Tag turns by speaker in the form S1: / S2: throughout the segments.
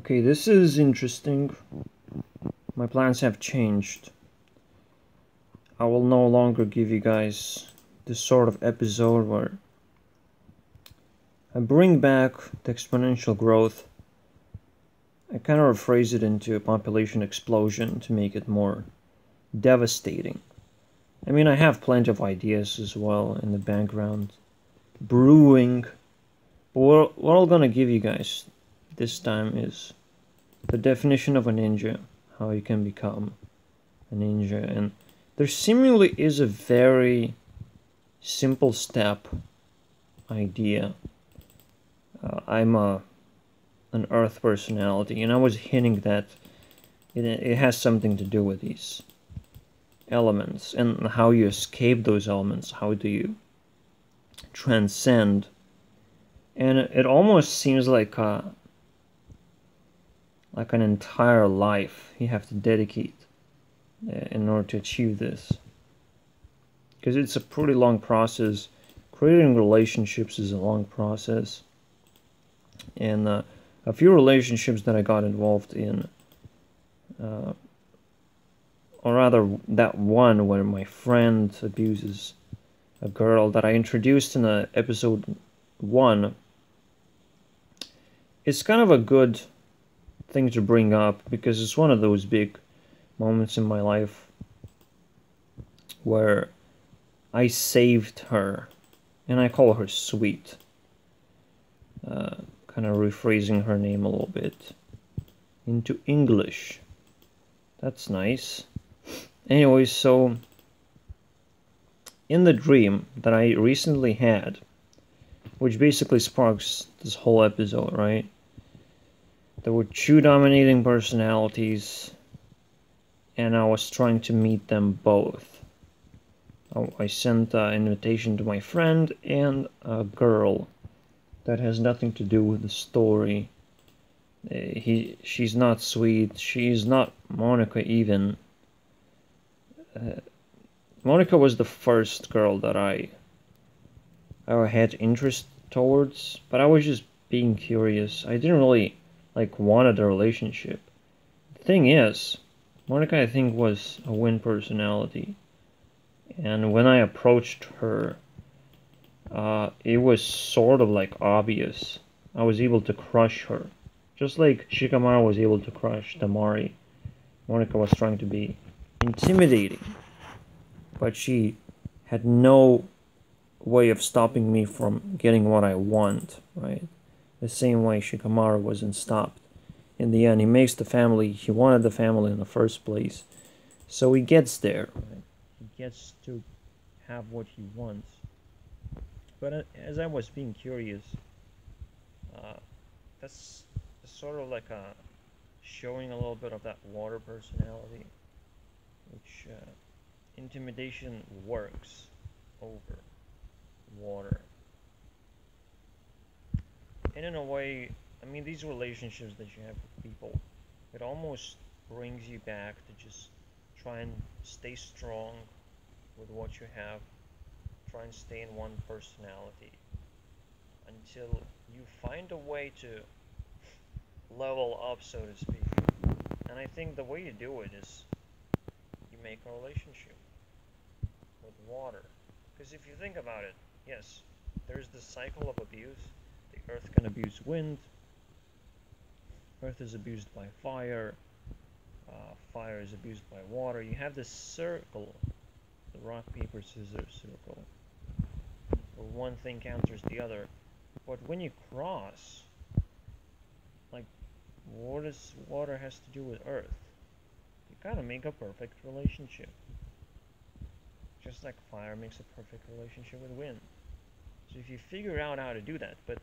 S1: Okay, this is interesting. My plans have changed. I will no longer give you guys this sort of episode where I bring back the exponential growth. I kind of rephrase it into a population explosion to make it more devastating. I mean, I have plenty of ideas as well in the background, brewing. But what I'm gonna give you guys this time is the definition of a ninja, how you can become a ninja, and there seemingly is a very simple step idea. I'm an Earth personality, and I was hinting that it has something to do with these elements and how you escape those elements. How do you transcend? And it almost seems like an entire life you have to dedicate in order to achieve this, because it's a pretty long process. Creating relationships is a long process, and a few relationships that I got involved in, or rather that one where my friend abuses a girl that I introduced in episode 1, it's kind of a good thing to bring up because it's one of those big moments in my life where I saved her, and I call her Sweet, kind of rephrasing her name a little bit into English. That's nice. Anyways, so in the dream that I recently had, which basically sparks this whole episode, right? There were two dominating personalities, and I was trying to meet them both. I sent an invitation to my friend and a girl that has nothing to do with the story. She's not Sweet. She's not Monica even. Monica was the first girl that I had interest towards, but I was just being curious. I didn't really wanted a relationship. The thing is, Monica I think was a win personality, and when I approached her, it was sort of obvious. I was able to crush her, just like Shikamaru was able to crush Tamari. Monica was trying to be intimidating, but she had no way of stopping me from getting what I want, right? The same way Shikamaru wasn't stopped. In the end, he makes the family, he wanted the family in the first place. So he gets there, right? He gets to have what he wants. But as I was being curious, that's sort of showing a little bit of that water personality, which intimidation works over water. And in a way, I mean, these relationships that you have with people, it almost brings you back to just try and stay strong with what you have, try and stay in one personality until you find a way to level up, so to speak. And I think the way you do it is you make a relationship with water. Because if you think about it, yes, there's the cycle of abuse. The earth can abuse wind. Earth is abused by fire. Fire is abused by water. You have this circle, the rock, paper, scissors circle, where one thing counters the other. But when you cross, what does water has to do with earth? You kind of make a perfect relationship. Just like fire makes a perfect relationship with wind. So if you figure out how to do that, but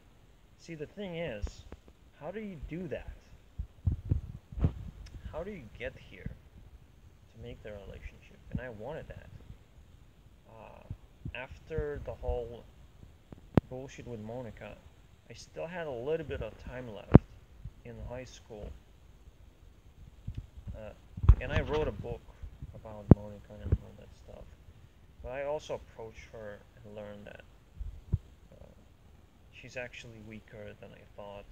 S1: see, the thing is, how do you do that? How do you get here to make the relationship? And I wanted that. After the whole bullshit with Monica, I still had a little bit of time left in high school. And I wrote a book about Monica and all that stuff. But I also approached her and learned that she's actually weaker than I thought.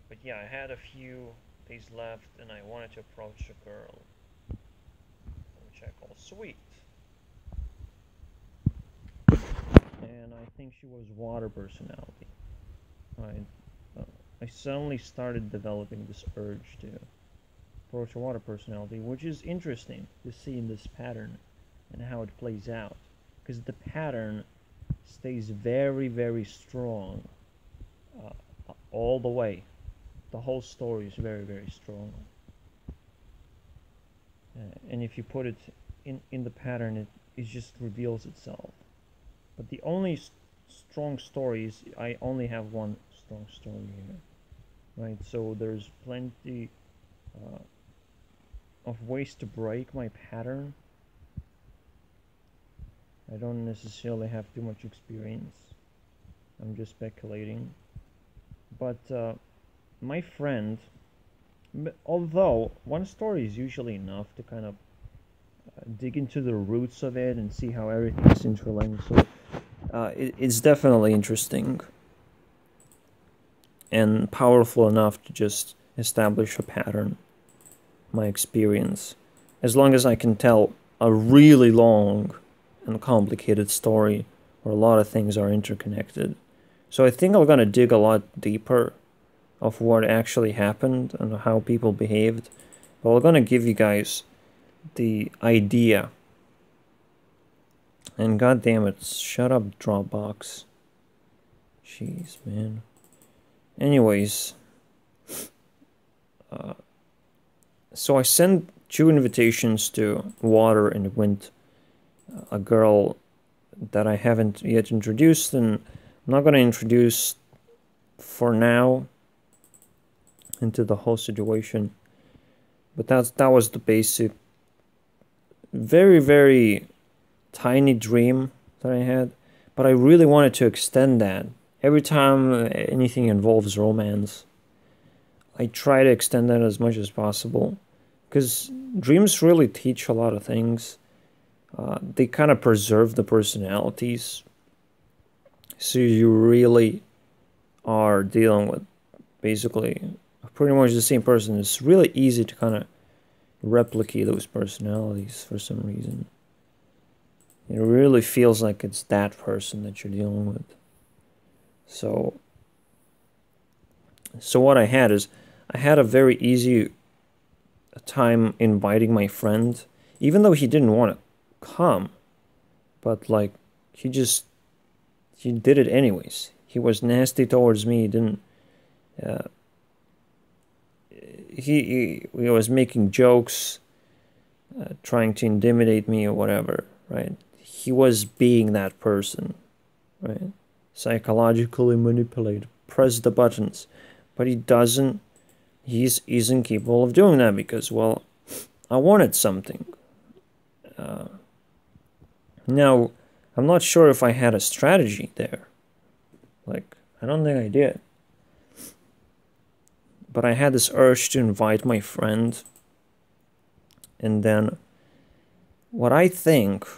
S1: But yeah, I had a few days left and I wanted to approach a girl, which I call Sweet. And I think she was water personality. I suddenly started developing this urge to approach a water personality, which is interesting to see in this pattern and how it plays out. Because the pattern stays very, very strong all the way. The whole story is very, very strong. And if you put it in the pattern, it just reveals itself. But the only strong story is I only have one strong story here, right? So there's plenty of ways to break my pattern. I don't necessarily have too much experience. I'm just speculating. But my friend, although one story is usually enough to kind of dig into the roots of it and see how everything is interlinked, so it's definitely interesting and powerful enough to just establish a pattern, my experience. As long as I can tell a really long and complicated story where a lot of things are interconnected. So I think I'm gonna dig a lot deeper of what actually happened and how people behaved. But I'm gonna give you guys the idea. And god damn it, shut up, Dropbox. Jeez, man. Anyways, so I sent 2 invitations to Water and Wind, a girl that I haven't yet introduced, and I'm not going to introduce for now into the whole situation. But that was the basic, very, very tiny dream that I had. But I really wanted to extend that. Every time anything involves romance, I try to extend that as much as possible. Because dreams really teach a lot of things. They kind of preserve the personalities. So you really are dealing with basically pretty much the same person. It's really easy to kind of replicate those personalities for some reason. It really feels like it's that person that you're dealing with. So what I had is, I had a very easy time inviting my friend, even though he didn't want to come, but like he did it anyways. He was nasty towards me. He didn't. He was making jokes, trying to intimidate me or whatever. Right? He was being that person. Right? Psychologically manipulated. Press the buttons, but he doesn't. He isn't capable of doing that because, well, I wanted something. Now, I'm not sure if I had a strategy there. Like, I don't think I did. But I had this urge to invite my friend. And then, what I think,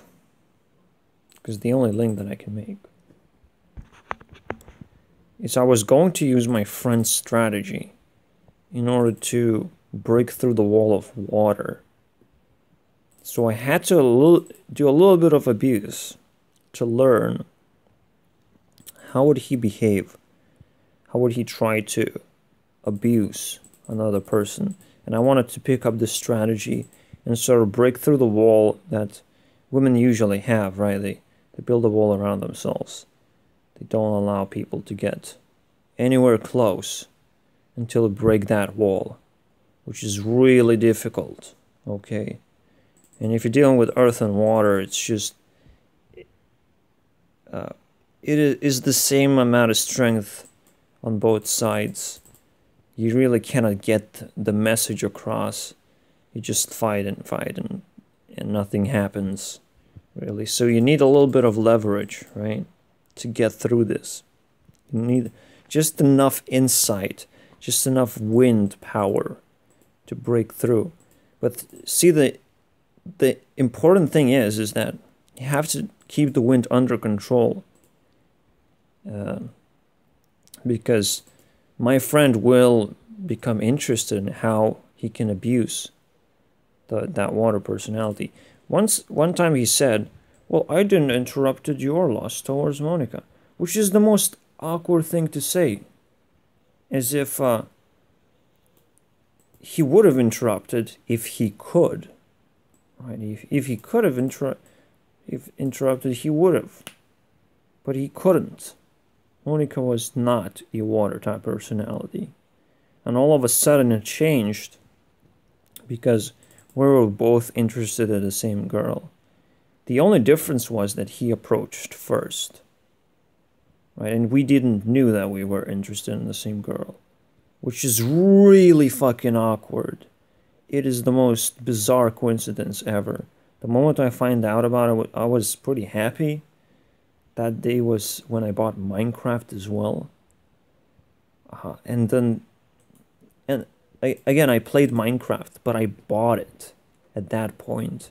S1: because the only link that I can make, is I was going to use my friend's strategy in order to break through the wall of water. So I had to do a little bit of abuse to learn how would he behave, how would he try to abuse another person. And I wanted to pick up this strategy and sort of break through the wall that women usually have, right? They build a wall around themselves. They don't allow people to get anywhere close until they break that wall, which is really difficult, okay? And if you're dealing with earth and water, it's just, it is the same amount of strength on both sides. You really cannot get the message across. You just fight and nothing happens, really. So you need a little bit of leverage, right, to get through this. You need just enough insight, just enough wind power to break through. But see, the important thing is that you have to keep the wind under control, because my friend will become interested in how he can abuse that water personality. One time he said, well, I didn't interrupted your lust towards Monica, which is the most awkward thing to say. As if he would have interrupted if he could. Right? If he could have interrupted, he would have. But he couldn't. Monica was not a water type personality. And all of a sudden it changed because we were both interested in the same girl. The only difference was that he approached first. Right? And we didn't knew that we were interested in the same girl. Which is really fucking awkward. It is the most bizarre coincidence ever. The moment I find out about it, I was pretty happy. That day was when I bought Minecraft as well. And then... I played Minecraft, but I bought it at that point.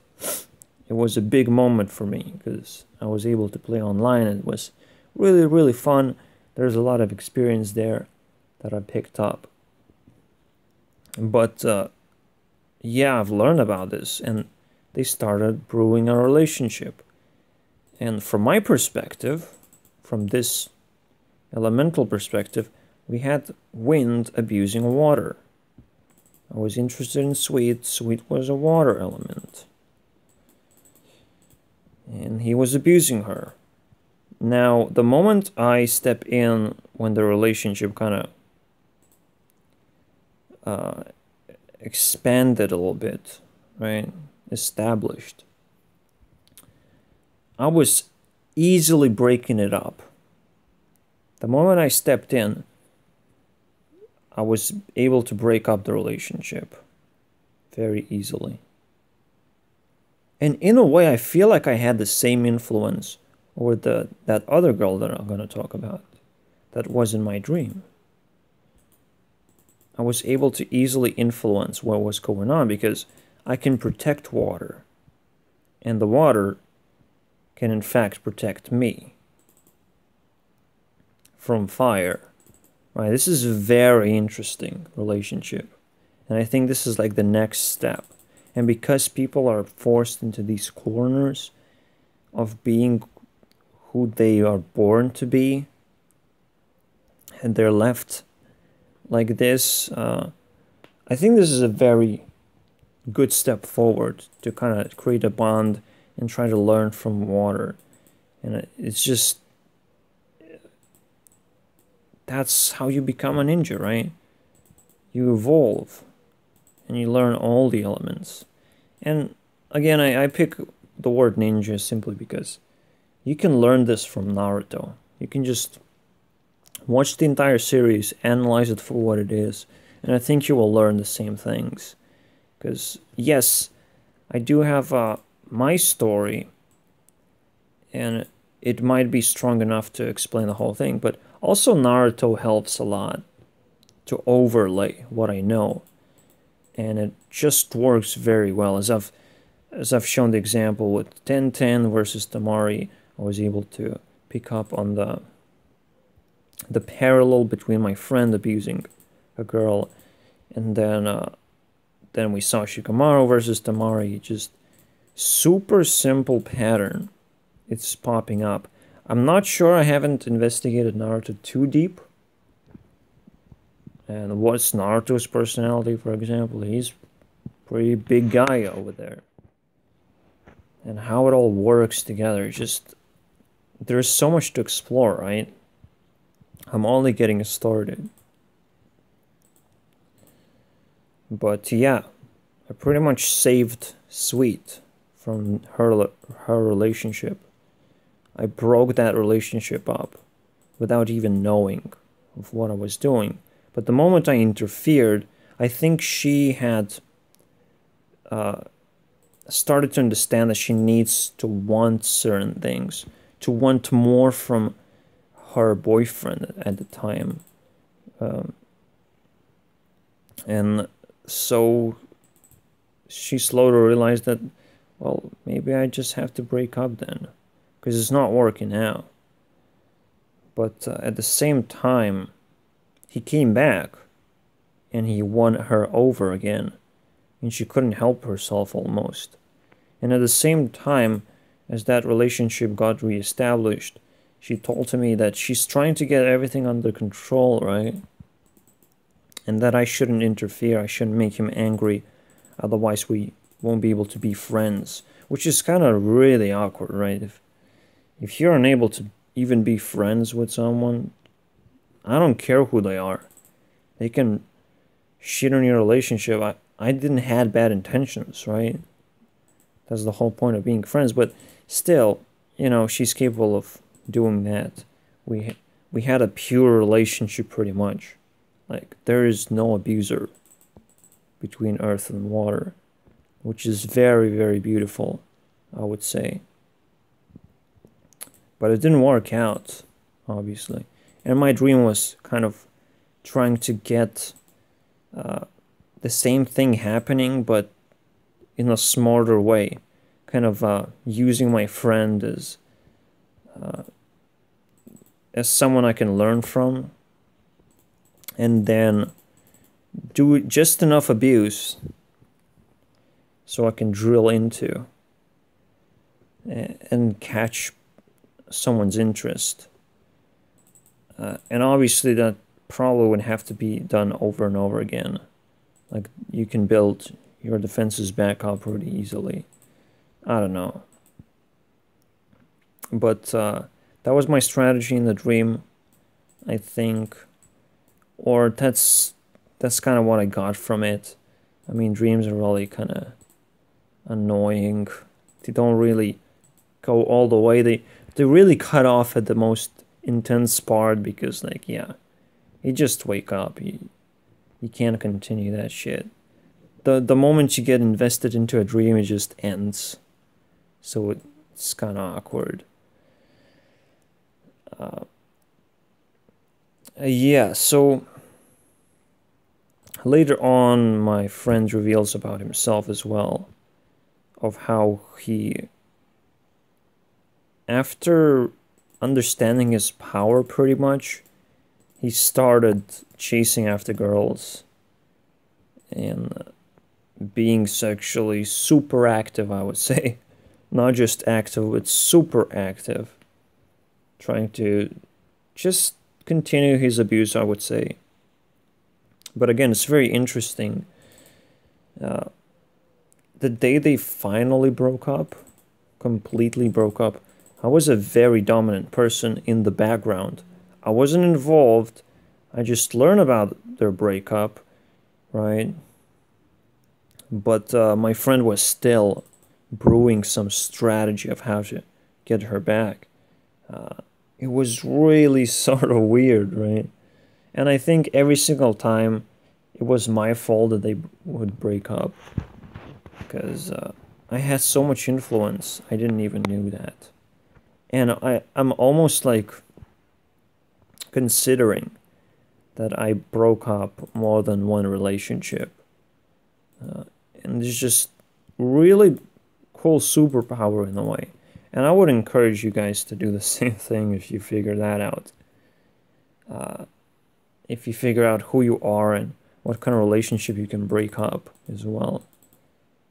S1: It was a big moment for me, because I was able to play online, and it was really, really fun. There's a lot of experience there that I picked up. But, yeah, I've learned about this, and they started brewing a relationship. And from my perspective, from this elemental perspective, we had wind abusing water. I was interested in Sweet. Sweet was a water element. And he was abusing her. Now, the moment I step in, when the relationship kind of expanded a little bit, right? Established. I was easily breaking it up. The moment I stepped in, I was able to break up the relationship very easily. And in a way, I feel like I had the same influence over that other girl that I'm going to talk about. That was in my dream. I was able to easily influence what was going on because I can protect water. And the water can in fact protect me from fire. Right, this is a very interesting relationship. And I think this is like the next step. And because people are forced into these corners of being who they are born to be, and they're left like this, I think this is a very good step forward to kind of create a bond and try to learn from water. And it's just, that's how you become a ninja, right? You evolve and you learn all the elements. And again, I pick the word ninja simply because you can learn this from Naruto. You can just watch the entire series, analyze it for what it is, and I think you will learn the same things. Because, yes, I do have my story, and it might be strong enough to explain the whole thing, but also Naruto helps a lot to overlay what I know. And it just works very well. As I've shown the example with Tenten versus Tamari, I was able to pick up on the parallel between my friend abusing a girl, and then we saw Shikamaru versus Tamari. Just super simple pattern. It's popping up. I'm not sure, I haven't investigated Naruto too deep. And what's Naruto's personality, for example? He's a pretty big guy over there. And how it all works together, just, there's so much to explore, right? I'm only getting started. But yeah, I pretty much saved Sweet from her relationship. I broke that relationship up without even knowing of what I was doing. But the moment I interfered, I think she had started to understand that she needs to want certain things, to want more from her boyfriend at the time. And so she slowly realized that, well, maybe I just have to break up then, because it's not working out. But at the same time, he came back and he won her over again, and she couldn't help herself almost. And at the same time as that relationship got reestablished, she told to me that she's trying to get everything under control, right? And that I shouldn't interfere, I shouldn't make him angry, otherwise we won't be able to be friends. Which is kind of really awkward, right? If you're unable to even be friends with someone, I don't care who they are. They can shit on your relationship. I didn't have bad intentions, right? That's the whole point of being friends. But still, you know, she's capable of doing that. We had a pure relationship pretty much. Like, there is no abuser between earth and water, which is very, very beautiful, I would say. But it didn't work out, obviously. And my dream was kind of trying to get the same thing happening, but in a smarter way. Kind of using my friend as someone I can learn from, and then do just enough abuse so I can drill into and catch someone's interest. And obviously that probably would have to be done over and over again. Like, you can build your defenses back up pretty easily. I don't know. But that was my strategy in the dream, I think. Or that's kind of what I got from it. I mean, dreams are really kind of annoying. They don't really go all the way. They really cut off at the most intense part because, like, yeah, you just wake up. You can't continue that shit. The moment you get invested into a dream, it just ends. So it's kind of awkward. Yeah, so later on, my friend reveals about himself as well, of how he, after understanding his power pretty much, he started chasing after girls and being sexually super active, I would say. Not just active, but super active. Trying to just continue his abuse, I would say. But again, it's very interesting. The day they finally broke up, completely broke up, I was a very dominant person in the background. I wasn't involved. I just learned about their breakup, right? But my friend was still brewing some strategy of how to get her back. It was really sort of weird, right? And I think every single time it was my fault that they would break up. Because I had so much influence, I didn't even knew that. And I'm almost like considering that I broke up more than one relationship. And it's just really cool superpower in a way. And I would encourage you guys to do the same thing if you figure that out. If you figure out who you are and what kind of relationship you can break up as well.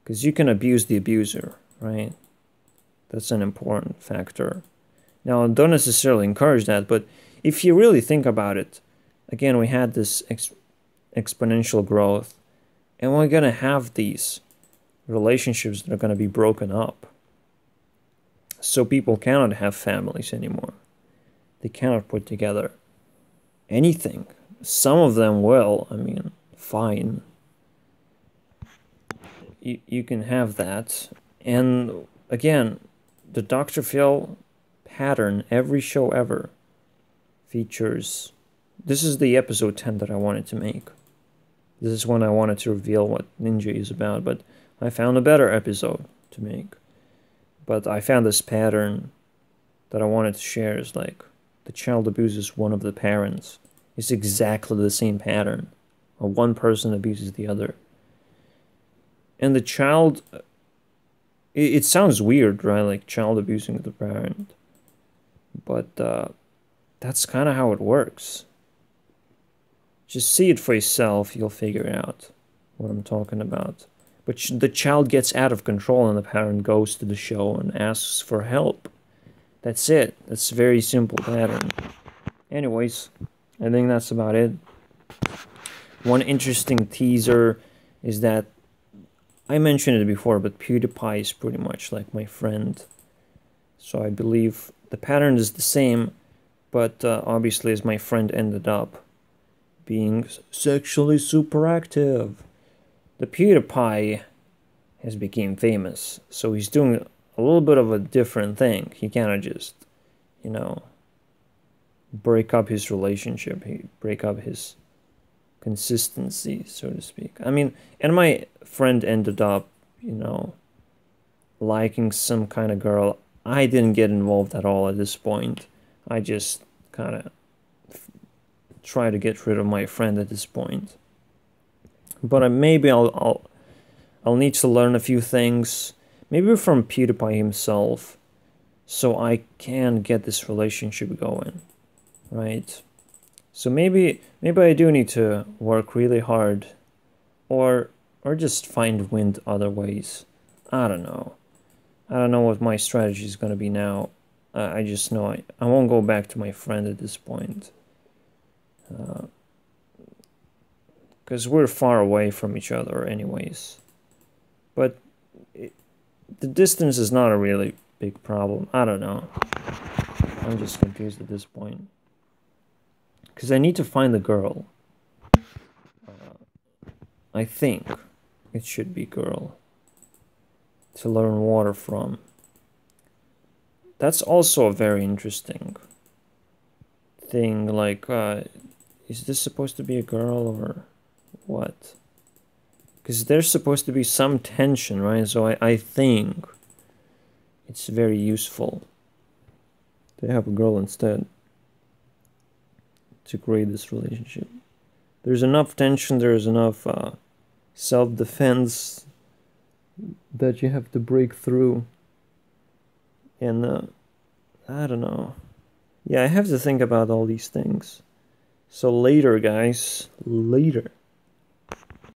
S1: Because you can abuse the abuser, right? That's an important factor. Now, I don't necessarily encourage that, but if you really think about it, again, we had this exponential growth, and we're going to have these relationships that are going to be broken up. So people cannot have families anymore. They cannot put together anything. Some of them will, I mean, fine. You can have that. And again, the Dr. Phil pattern, every show ever features. This is the episode 10 that I wanted to make. This is when I wanted to reveal what Ninja is about, but I found a better episode to make. But I found this pattern that I wanted to share is like the child abuses one of the parents. It's exactly the same pattern. One person abuses the other. And the child, it sounds weird, right? Like child abusing the parent. But that's kind of how it works. Just see it for yourself, you'll figure out what I'm talking about. But the child gets out of control and the parent goes to the show and asks for help. That's it. That's a very simple pattern. Anyways, I think that's about it. One interesting teaser is that I mentioned it before, but PewDiePie is pretty much like my friend. So I believe the pattern is the same, but obviously as my friend ended up being sexually super active, the PewDiePie has become famous. So he's doing a little bit of a different thing. He cannot just, you know, break up his relationship. He break up his consistency, so to speak. I mean, and my friend ended up, you know, liking some kind of girl. I didn't get involved at all at this point. I just kind of try to get rid of my friend at this point. But maybe I'll need to learn a few things, maybe from PewDiePie himself, so I can get this relationship going, right? So maybe I do need to work really hard, or just find wind other ways. I don't know. I don't know what my strategy is gonna be now. I just know I won't go back to my friend at this point. Because we're far away from each other anyways. But the distance is not a really big problem. I don't know. I'm just confused at this point. Because I need to find the girl. I think it should be girl. To learn water from. That's also a very interesting thing. Like, is this supposed to be a girl or what? Because there's supposed to be some tension, right? So I think it's very useful to have a girl instead to create this relationship. There's enough tension, there's enough self-defense that you have to break through. And I don't know. Yeah, I have to think about all these things. So later, guys. Later.